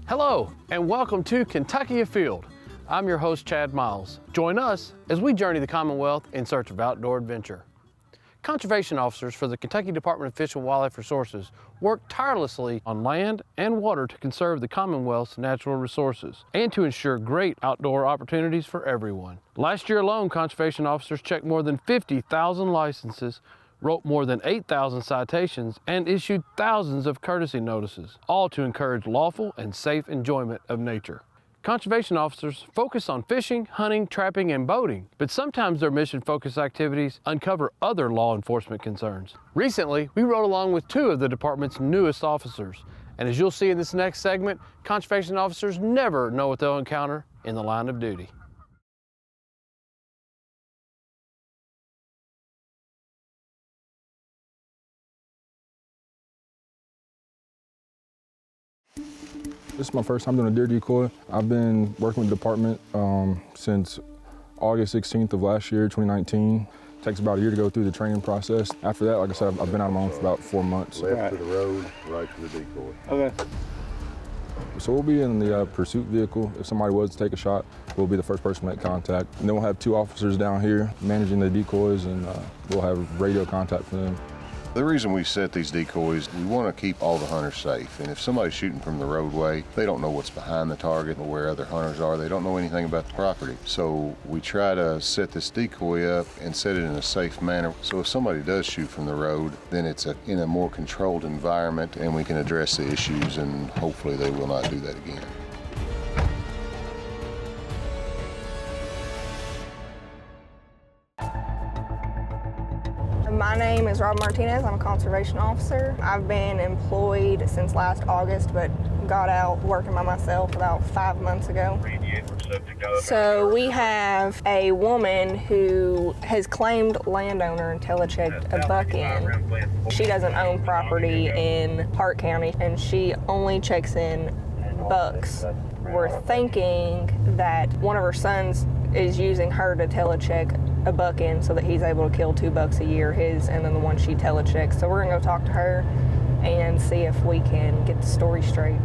Hello, and welcome to Kentucky Afield. I'm your host, Chad Miles. Join us as we journey the Commonwealth in search of outdoor adventure. Conservation officers for the Kentucky Department of Fish and Wildlife Resources work tirelessly on land and water to conserve the Commonwealth's natural resources and to ensure great outdoor opportunities for everyone. Last year alone, conservation officers checked more than 50,000 licenses, wrote more than 8,000 citations, and issued thousands of courtesy notices, all to encourage lawful and safe enjoyment of nature. Conservation officers focus on fishing, hunting, trapping, and boating, but sometimes their mission-focused activities uncover other law enforcement concerns. Recently, we rode along with two of the department's newest officers, and as you'll see in this next segment, conservation officers never know what they'll encounter in the line of duty. This is my first time doing a deer decoy. I've been working with the department since August 16th of last year, 2019. It takes about a year to go through the training process. After that, like I said, I've been out on my own for about 4 months. Left to the road, right to the decoy. Okay. So we'll be in the pursuit vehicle. If somebody was to take a shot, we'll be the first person to make contact. And then we'll have 2 officers down here managing the decoys, and we'll have radio contact for them. The reason we set these decoys, we want to keep all the hunters safe. And if somebody's shooting from the roadway, they don't know what's behind the target or where other hunters are. They don't know anything about the property. So we try to set this decoy up and set it in a safe manner. So if somebody does shoot from the road, then it's in a more controlled environment and we can address the issues, and hopefully they will not do that again. My name is Martinez. I'm a conservation officer. I've been employed since last August, but got out working by myself about 5 months ago. So we have a woman who has claimed landowner and telechecked a buck in. She doesn't own property in Park County, and she only checks in bucks. We're thinking that one of her sons is using her to telecheck a buck in so that he's able to kill 2 bucks a year, his and then the one she telechecks. So we're gonna go talk to her and see if we can get the story straight.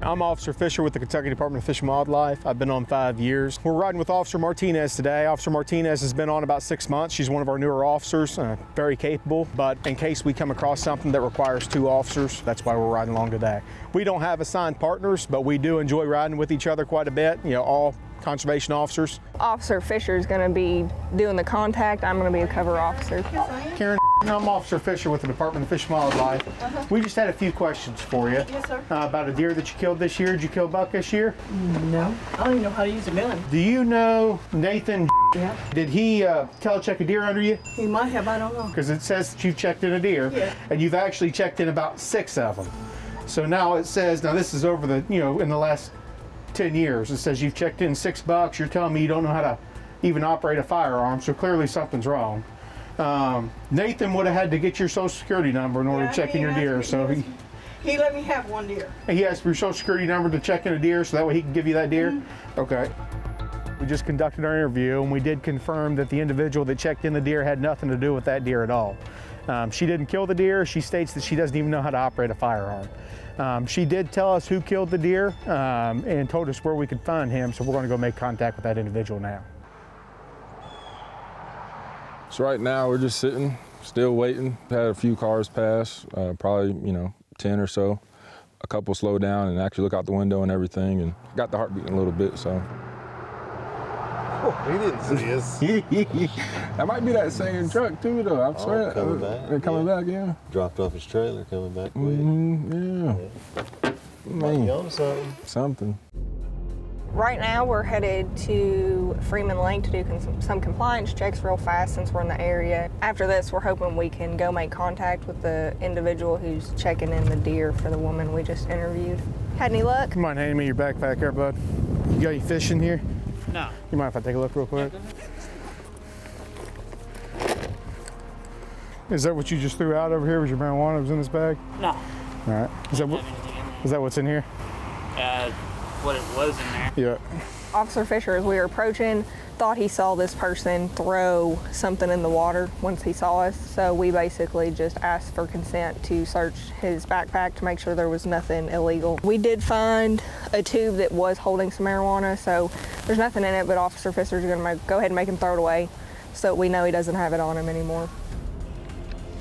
I'm Officer Fisher with the Kentucky Department of Fish and Wildlife. I've been on 5 years. We're riding with Officer Martinez today. Officer Martinez has been on about 6 months. She's one of our newer officers, very capable, but in case we come across something that requires 2 officers, that's why we're riding along today. We don't have assigned partners, but we do enjoy riding with each other quite a bit, all conservation officers. Officer Fisher is gonna be doing the contact. I'm gonna be a cover officer. Karen, I'm Officer Fisher with the Department of Fish and Wildlife. We just had a few questions for you. Yes, sir. About a deer that you killed this year. Did you kill a buck this year? No. I don't even know how to use a gun. Do you know Nathan? Yeah. Did he telecheck a deer under you? He might have, I don't know. Because it says that you've checked in a deer, Yeah. and you've actually checked in about 6 of them. So now it says, now this is over the, in the last 10 years, it says you've checked in 6 bucks. You're telling me you don't know how to even operate a firearm, so clearly something's wrong. Nathan would have had to get your social security number in order to check in your deer, so He let me have 1 deer. he asked for your social security number to check in a deer, so that way he can give you that deer? Mm-hmm. Okay. We just conducted our interview, and we did confirm that the individual that checked in the deer had nothing to do with that deer at all. She didn't kill the deer. She states that she doesn't even know how to operate a firearm. She did tell us who killed the deer and told us where we could find him, so we're going to go make contact with that individual now. So right now we're just sitting, still waiting. Had a few cars pass, probably 10 or so. A couple slow down and actually look out the window and everything, and got the heart beating a little bit. So. Oh, he didn't see us. That might be that same truck too, though. I swear. Coming back. They're coming back, yeah. Dropped off his trailer, coming back quick. Yeah. Might be Man, on something. Right now, we're headed to Freeman Lake to do some compliance checks real fast since we're in the area. After this, we're hoping we can go make contact with the individual who's checking in the deer for the woman we just interviewed. Had any luck? Come on, hand me your backpack there, bud. You got any fish in here? No. You mind if I take a look real quick? Is that what you just threw out over here? Was your marijuana that was in this bag? No. All right. Is that what's in here? What it was in there. Yeah. Officer Fisher, as we were approaching thought he saw this person throw something in the water once he saw us. So we basically just asked for consent to search his backpack to make sure there was nothing illegal. We did find a tube that was holding some marijuana, so there's nothing in it, but Officer Fisher's gonna go ahead and make him throw it away so we know he doesn't have it on him anymore.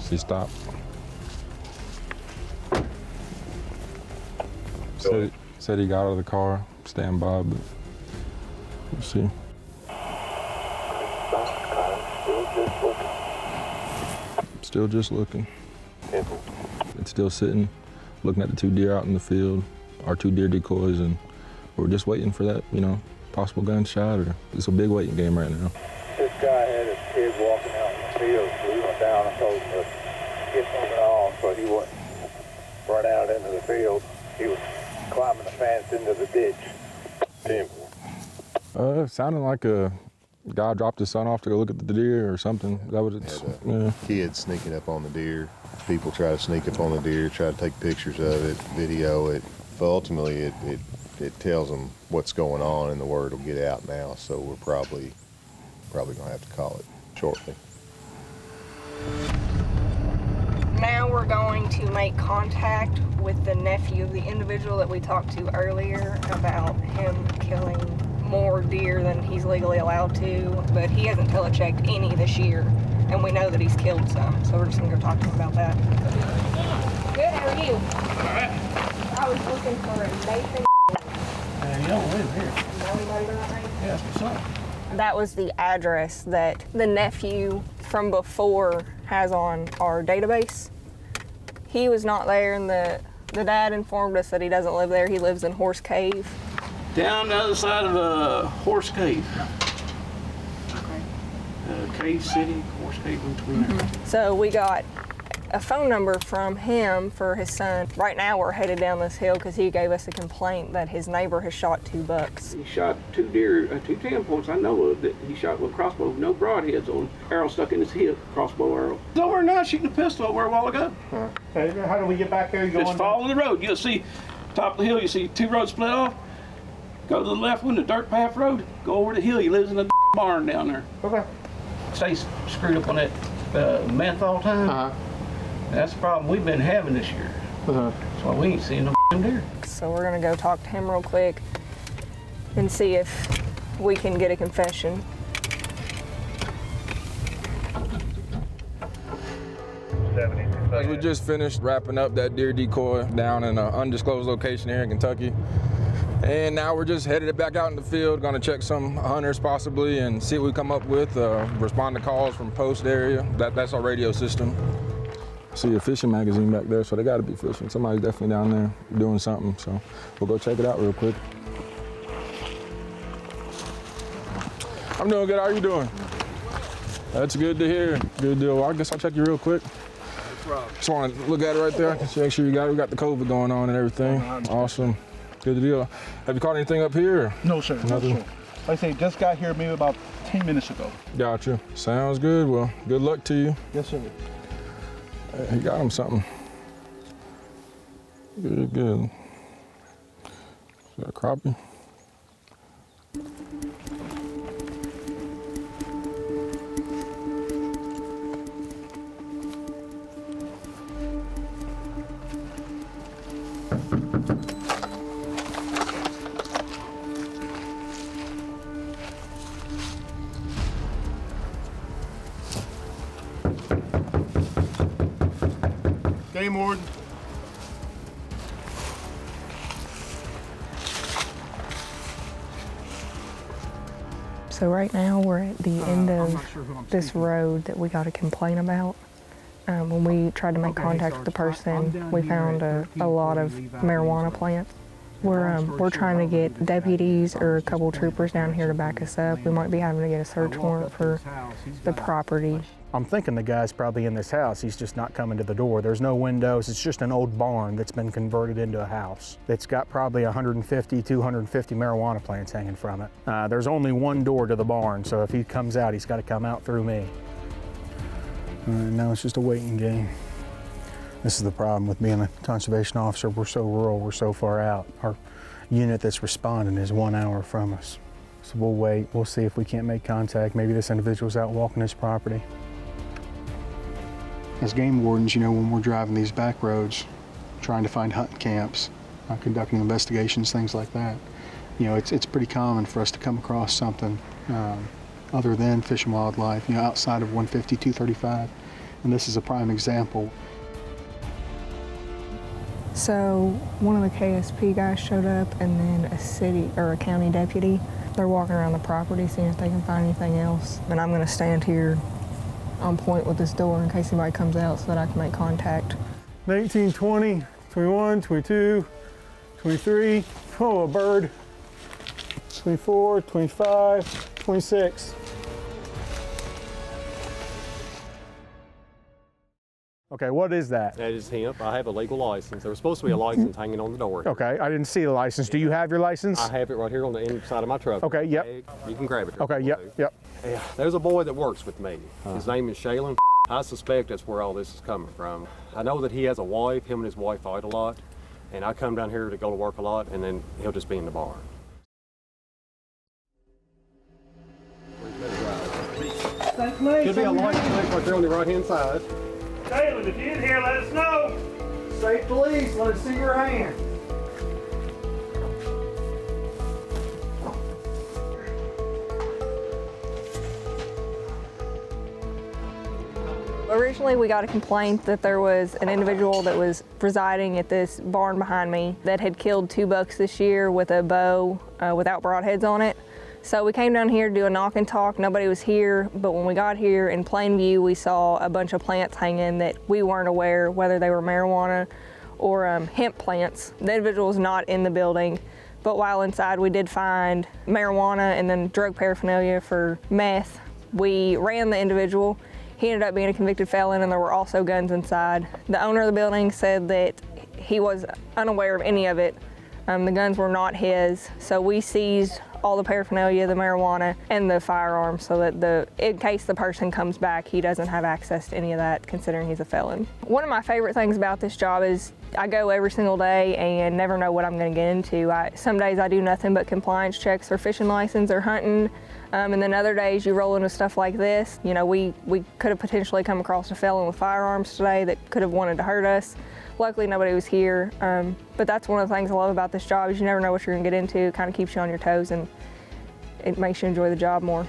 He stopped. Said he got out of the car, stand by, but we'll see. Still just looking. It's still sitting, looking at the 2 deer out in the field, our 2 deer decoys, and we're just waiting for that, possible gunshot, or it's a big waiting game right now. This guy had his kid walking out in the field, so we went down and told him to get something on, but he wouldn't run out into the field. He was climbing the fence into the ditch. It sounded like a guy dropped his son off to go look at the deer or something. Is that what it's? Yeah. Kids sneaking up on the deer. People try to sneak up on the deer, try to take pictures of it, video it. But ultimately, it tells them what's going on, and the word will get out now. So we're probably gonna have to call it shortly. Now we're going to make contact with the nephew of the individual that we talked to earlier about him killing more deer than he's legally allowed to, but he hasn't telechecked any this year, and we know that he's killed some, so we're just gonna go talk to him about that. Good, how are you? Alright. I was looking for a Nathan. You don't live here. Know anybody by that name? Yeah, what's up? That was the address that the nephew from before has on our database. He was not there, and the dad informed us that he doesn't live there. He lives in Horse Cave. Down the other side of Horse Cave. Cave City, Horse Cave in between there. So we got a phone number from him for his son. Right now we're headed down this hill because he gave us a complaint that his neighbor has shot 2 bucks. He shot 2 deer, 2 10 points I know of that he shot with a crossbow, no broadheads on, arrow stuck in his hip, crossbow arrow. He's over now shooting a pistol over a while ago. Okay, how do we get back there? Just follow the road. You'll see, top of the hill, you see 2 roads split off. Go to the left one, the dirt path road, go over the hill, he lives in a barn down there. Okay. Stays screwed up on that meth all the time. That's the problem we've been having this year. That's why we ain't seeing no deer. So we're gonna go talk to him real quick and see if we can get a confession. We just finished wrapping up that deer decoy down in an undisclosed location here in Kentucky. And now we're just headed back out in the field, gonna check some hunters possibly and see what we come up with, respond to calls from post area. That's our radio system. I see a fishing magazine back there, so they gotta be fishing. Somebody's definitely down there doing something, so we'll go check it out real quick. I'm doing good, how are you doing? That's good to hear, good deal. Well, I guess I'll check you real quick. Just wanna look at it right there, just make sure we got the COVID going on and everything. Awesome, good deal. Have you caught anything up here? No, sir, Nothing? no, sir. Like I say, just got here maybe about 10 minutes ago. Gotcha, sounds good. Well, good luck to you. Yes, sir. He got him something. Good, good. Is that a crappie? Game warden. So right now we're at the end of this road that we got a complaint about. When we tried to make contact with the person, we found a lot of marijuana plants. We're trying to get deputies or a couple troopers down here to back us up. We might be having to get a search warrant for the property. I'm thinking the guy's probably in this house. He's just not coming to the door. There's no windows. It's just an old barn that's been converted into a house. It's got probably 150, 250 marijuana plants hanging from it. There's only one door to the barn, so if he comes out, he's got to come out through me. Now it's just a waiting game. This is the problem with being a conservation officer. We're so rural, we're so far out. Our unit that's responding is 1 hour from us. So we'll wait, we'll see if we can't make contact. Maybe this individual's out walking his property. As game wardens, you know, when we're driving these back roads, trying to find hunting camps, conducting investigations, things like that, you know, it's pretty common for us to come across something other than Fish and Wildlife, you know, outside of 150, 235, and this is a prime example. So one of the KSP guys showed up, and then a city or a county deputy. They're walking around the property seeing if they can find anything else. And I'm gonna stand here on point with this door in case anybody comes out so that I can make contact. 19, 20, 21, 22, 23, oh, a bird. 24, 25, 26. Okay, what is that? That is hemp. I have a legal license. There was supposed to be a license hanging on the door. Okay, I didn't see the license. Do you have your license? I have it right here on the inside of my truck. Okay, yep. You can grab it. Okay, yep. Yeah, there's a boy that works with me. His name is Shaylin. I suspect that's where all this is coming from. I know that he has a wife. Him and his wife fight a lot. And I come down here to go to work a lot, and then he'll just be in the barn. Thanks, mate. Should be a license plate right there on the right-hand side. Taylor, if you're in here, let us know. State police, let us see your hand. Originally, we got a complaint that there was an individual that was residing at this barn behind me that had killed 2 bucks this year with a bow without broadheads on it. So we came down here to do a knock and talk. Nobody was here, but when we got here in plain view, we saw a bunch of plants hanging that we weren't aware whether they were marijuana or hemp plants. The individual was not in the building, but while inside we did find marijuana and then drug paraphernalia for meth. We ran the individual. He ended up being a convicted felon, and there were also guns inside. The owner of the building said that he was unaware of any of it. The guns were not his, so we seized all the paraphernalia, the marijuana, and the firearm so that in case the person comes back, he doesn't have access to any of that, considering he's a felon. One of my favorite things about this job is I go every single day and never know what I'm gonna get into. Some days I do nothing but compliance checks for fishing license or hunting, and then other days you roll into stuff like this. You know, we could have potentially come across a felon with firearms today that could have wanted to hurt us. Luckily, nobody was here, but that's one of the things I love about this job is you never know what you're gonna get into. It kind of keeps you on your toes, and it makes you enjoy the job more.